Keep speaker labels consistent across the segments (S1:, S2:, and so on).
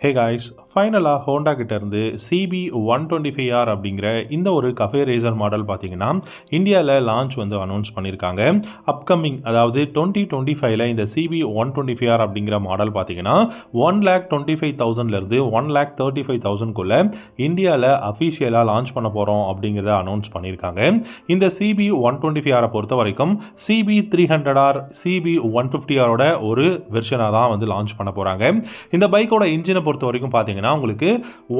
S1: Hey guys, ஃபைனலாக Honda கிட்டேருந்து CB125R அப்படிங்கிற இந்த ஒரு கஃபே ரேசர் மாடல் பார்த்தீங்கன்னா இந்தியாவில் லான்ச் வந்து அனௌன்ஸ் பண்ணியிருக்காங்க. அப்கமிங் அதாவது 2025 இந்த CB125R அப்படிங்கிற மாடல் பார்த்தீங்கன்னா 1,25,000லேருந்து 1,35,000க்குள்ளே இந்தியாவில் அஃபிஷியலாக லான்ச் பண்ண போகிறோம் அப்படிங்கிறத அனௌன்ஸ் பண்ணியிருக்காங்க. இந்த CB125R பொறுத்த வரைக்கும் CB300R CB150Rோட ஒரு வெர்ஷனாக தான் வந்து லான்ச் பண்ண போகிறாங்க. இந்த பைக்கோட இன்ஜினை பொறுத்த வரைக்கும் பார்த்தீங்கன்னா உங்களுக்கு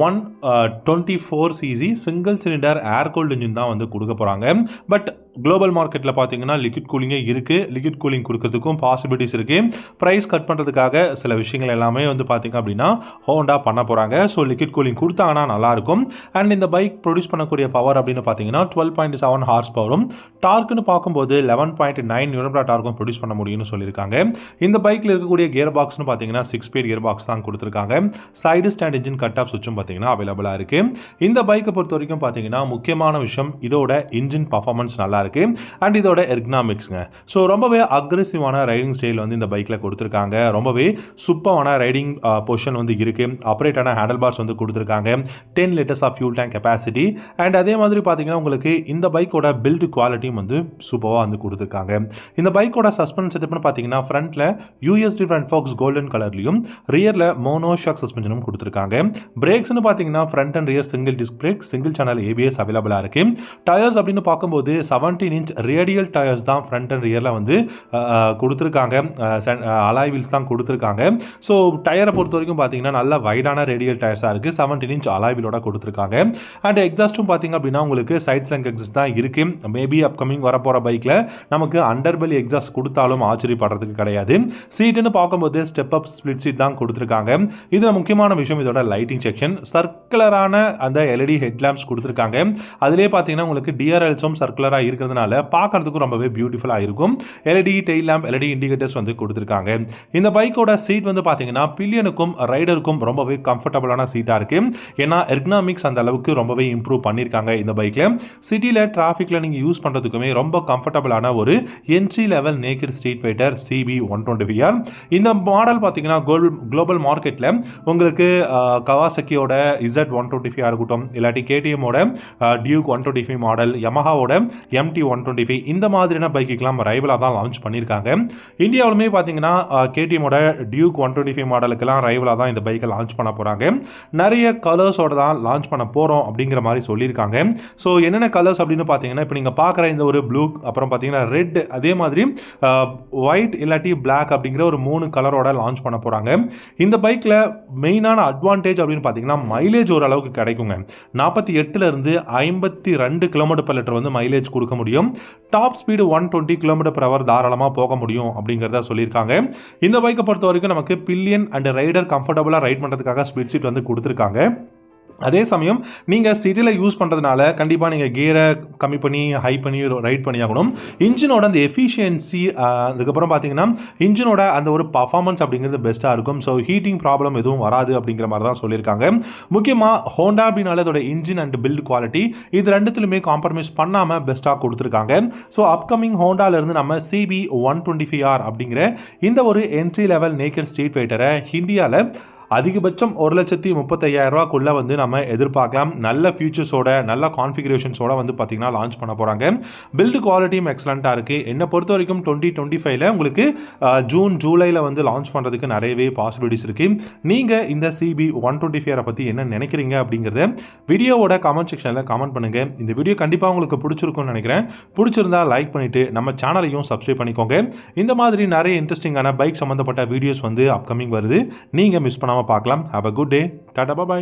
S1: 124cc சிங்கிள் சிலிண்டர் ஏர் கூல்டு இன்ஜின் தான் வந்து கொடுக்க போகிறாங்க. பட் குளோபல் மார்க்கெட்டில் பார்த்தீங்கன்னா லிக்விட் கூலிங்கே இருக்குது. லிக்விட் கூலிங் கொடுக்கறதுக்கும் பாசிபிலிட்டிஸ் இருக்குது. ப்ரைஸ் கட் பண்ணுறதுக்காக சில விஷயங்கள் எல்லாமே வந்து பார்த்திங்க அப்படின்னா ஹோண்டா பண்ண போகிறாங்க. ஸோ லிக்விட் கூலிங் கொடுத்தாங்கன்னா நல்லாயிருக்கும். அண்ட் இந்த பைக் ப்ரொடியூஸ் பண்ணக்கூடிய பவர் அப்படின்னு பார்த்தீங்கன்னா 12.7 ஹார்ஸ் பவரும், டார்க்குன்னு பார்க்கும்போது 11.9 நியூட்டன் டார்க்கும் ப்ரொடியூஸ் பண்ண முடியும்னு சொல்லியிருக்காங்க. இந்த பைக்கில் இருக்கக்கூடிய கியர் பாக்ஸ்னு பார்த்தீங்கன்னா 6-speed கியர் பாக்ஸ் தான் கொடுத்துருக்காங்க. Side stand engine cut off சுவிட்சும் பார்த்தீங்கன்னா அவைலபிளாக இருக்குது. இந்த பைக்கை பொறுத்த வரைக்கும் பார்த்தீங்கன்னா முக்கியமான விஷயம் இதோட இன்ஜின் பர்ஃபார்மன்ஸ் நல்லா இருக்கு. அண்ட் இதோட எர்கனாமிக்ஸ்ங்க. ஸோ ரொம்பவே அக்ரெசிவான ரைடிங் ஸ்டைல் வந்து இந்த பைக்கில் கொடுத்துருக்காங்க. ரொம்பவே சூப்பரான ரைடிங் பொசிஷன் வந்து இருக்குது. ஆப்ரேட்டான ஹேண்டில் பார்ஸ் வந்து கொடுத்துருக்காங்க. 10 liters of fuel tank capacity. And அதே மாதிரி பார்த்தீங்கன்னா உங்களுக்கு இந்த பைக்கோட பில்ட் குவாலிட்டியும் வந்து சூப்பராக வந்து கொடுத்துருக்காங்க. இந்த பைக்கோட சஸ்பென்ஷன் செட்டப்னு பார்த்தீங்கன்னா ஃப்ரண்ட்டில் USD ஃப்ரண்ட் ஃபோக்ஸ் கோல்டன் கலர்லையும், ரியரில் மோனோ ஷாக் சஸ்பென்ஷனும் கொடுத்துருக்காங்க. பிரேக்ஸ்னு பார்த்தீங்கன்னா front and rear single disc brake, single channel ABS அவைலபிளாக இருக்கு. டயர்ஸ் அப்படின்னு பார்க்கும்போது 17-inch ரேடியல் டயர்ஸ் தான் ஃப்ரண்ட் அண்ட் ரியரில் வந்து கொடுத்துருக்காங்க. அலாய் வீல்ஸ் தான் கொடுத்துருக்காங்க. ஸோ டயரை பொறுத்த வரைக்கும் பார்த்தீங்கன்னா நல்ல வைடான ரேடியல் டயர்ஸாக இருக்குது. 17-inch அலாய் வீலோட கொடுத்துருக்காங்க. அண்ட் எக்ஸாஸ்ட்டும் பார்த்தீங்க அப்படின்னா உங்களுக்கு சைட் ஸ்லங்க் எக்ஸாஸ்ட் தான் இருக்குது. மேபி அப்கமிங் வரப்போகிற பைக்கில் நமக்கு அண்டர்பெல் எக்ஸாஸ்ட் கொடுத்தாலும் ஆச்சரியப்படுறதுக்கு கிடையாது. சீட்டுன்னு பார்க்கும்போது ஸ்டெப் அப் ஸ்பிளிட் சீட் தான் கொடுத்துருக்காங்க. இதில் முக்கியமான விஷயம் இதோட லைட்டிங் செக்ஷன். சர்க்குலரான அந்த LED ஹெட்லாம்ப்ஸ் கொடுத்துருக்காங்க. அதிலே பார்த்தீங்கன்னா உங்களுக்கு DRLஸும் சர்க்குலராக இருக்கிறதுனால பார்க்கறதுக்கும் ரொம்பவே பியூட்டிஃபுல்லாக இருக்கும். LED tail lamp, LED indicators வந்து கொடுத்துருக்காங்க. இந்த பைக்கோட சீட் வந்து பார்த்தீங்கன்னா பில்லியனுக்கும் ரைடருக்கும் ரொம்பவே கம்ஃபர்டபுளான சீட்டாக இருக்குது. ஏன்னா எர்கனாமிக்ஸ் அந்த அளவுக்கு ரொம்பவே இம்ப்ரூவ் பண்ணியிருக்காங்க இந்த பைக்கில். சிட்டியில் டிராஃபிக்கில் நீங்கள் யூஸ் பண்ணுறதுக்குமே ரொம்ப கம்ஃபர்டபுளான ஒரு entry level naked street fighter CB125R. இந்த மாடல் பார்த்தீங்கன்னா குளோபல் மார்க்கெட்டில் உங்களுக்கு கவாசக்கியோட Z125 இருக்கட்டும், இல்லாட்டி KTMோட டியூக் 125 மாடல், யமஹாவோட MT125 இந்த மாதிரியான பைக்குக்கெல்லாம் ரைவலாக தான் லான்ச் பண்ணியிருக்காங்க. இந்தியாவிலுமே பார்த்தீங்கன்னா KTMோட டியூக் 125 மாடலுக்கெல்லாம் ரைவலாக தான் இந்த பைக்கை லான்ச் பண்ண போகிறாங்க. நிறைய கலர்ஸோட தான் லான்ச் பண்ண போகிறோம் அப்படிங்கிற மாதிரி சொல்லியிருக்காங்க. ஸோ என்னென்ன கலர்ஸ் அப்படின்னு பார்த்தீங்கன்னா இப்போ நீங்கள் பார்க்குற இந்த ஒரு ப்ளூ, அப்புறம் பார்த்தீங்கன்னா ரெட், அதே மாதிரி ஒயிட் இல்லாட்டி பிளாக் அப்படிங்கிற ஒரு 3 கலரோட லான்ச் பண்ண போகிறாங்க. இந்த பைக்கில் மெயினான அட்வான்டேஜ் அப்படின்னு பார்த்தீங்கன்னா மைலேஜ் ஓரளவுக்கு கிடைக்குங்க. 48லேருந்து 52 km/லிட்டர் வந்து மைலேஜ் கொடுக்க முடியும். டாப் ஸ்பீடு 120 km/h தாராளமாக போக முடியும் அப்படிங்கிறத சொல்லியிருக்காங்க. இந்த பைக்கை பொறுத்த வரைக்கும் நமக்கு பில்லியன் அண்ட் ரைடர் கம்ஃபர்டபுளாக ரைட் பண்ணுறதுக்காக ஸ்பீட் சீட் வந்து கொடுத்துருக்காங்க. அதே சமயம் நீங்கள் சிட்டியில் யூஸ் பண்ணுறதுனால கண்டிப்பாக நீங்கள் கியரை கம்மி பண்ணி ஹை பண்ணி ரைட் பண்ணி ஆகணும். இன்ஜினோட அந்த எஃபிஷியன்சி, அதுக்கப்புறம் பார்த்தீங்கன்னா இன்ஜினோட அந்த ஒரு பர்ஃபார்மன்ஸ் அப்படிங்கிறது பெஸ்ட்டாக இருக்கும். ஸோ ஹீட்டிங் ப்ராப்ளம் எதுவும் வராது அப்படிங்கிற மாதிரி தான் சொல்லியிருக்காங்க. முக்கியமாக ஹோண்டா அப்படின்னால அதோட இன்ஜின் அண்ட் பில்ட் குவாலிட்டி இது ரெண்டுத்துலையுமே காம்ப்ரமைஸ் பண்ணாமல் பெஸ்ட்டாக கொடுத்துருக்காங்க. ஸோ அப்கமிங் ஹோண்டாவிலேருந்து நம்ம CB125R அப்படிங்கிற இந்த ஒரு என்ட்ரி லெவல் நேக்கட் ஸ்ட்ரீட் ஃபைட்டரை இந்தியாவில் அதிகபட்சம் 1,35,000 வந்து நம்ம எதிர்பார்க்கலாம். நல்ல ஃபியூச்சர்ஸோட, நல்ல கான்ஃபிகரேஷன்ஸோட வந்து பார்த்தீங்கன்னா லான்ச் பண்ண போகிறாங்க. பில்டு குவாலிட்டியும் எக்ஸலண்ட்டாக இருக்குது. என்னை பொறுத்த வரைக்கும் 2025 உங்களுக்கு ஜூன் ஜூலையில் வந்து லான்ச் பண்ணுறதுக்கு நிறையவே பாசிபிலிட்டிஸ் இருக்குது. நீங்கள் இந்த CB125R பற்றி என்ன நினைக்கிறீங்க அப்படிங்கிறத வீடியோவோட கமெண்ட் செக்ஷனில் கமெண்ட் பண்ணுங்கள். இந்த வீடியோ கண்டிப்பாக உங்களுக்கு பிடிச்சிருக்கும்னு நினைக்கிறேன். பிடிச்சிருந்தா லைக் பண்ணிவிட்டு நம்ம சேனலையும் சப்ஸ்கிரைப் பண்ணிக்கோங்க. இந்த மாதிரி நிறைய இன்ட்ரெஸ்டிங்கான பைக் சம்மந்தப்பட்ட வீடியோஸ் வந்து அப்கமிங் வருது. நீங்கள் மிஸ் பண்ணாமல் பார்க்கலாம். Have a good day. Tata, bye bye.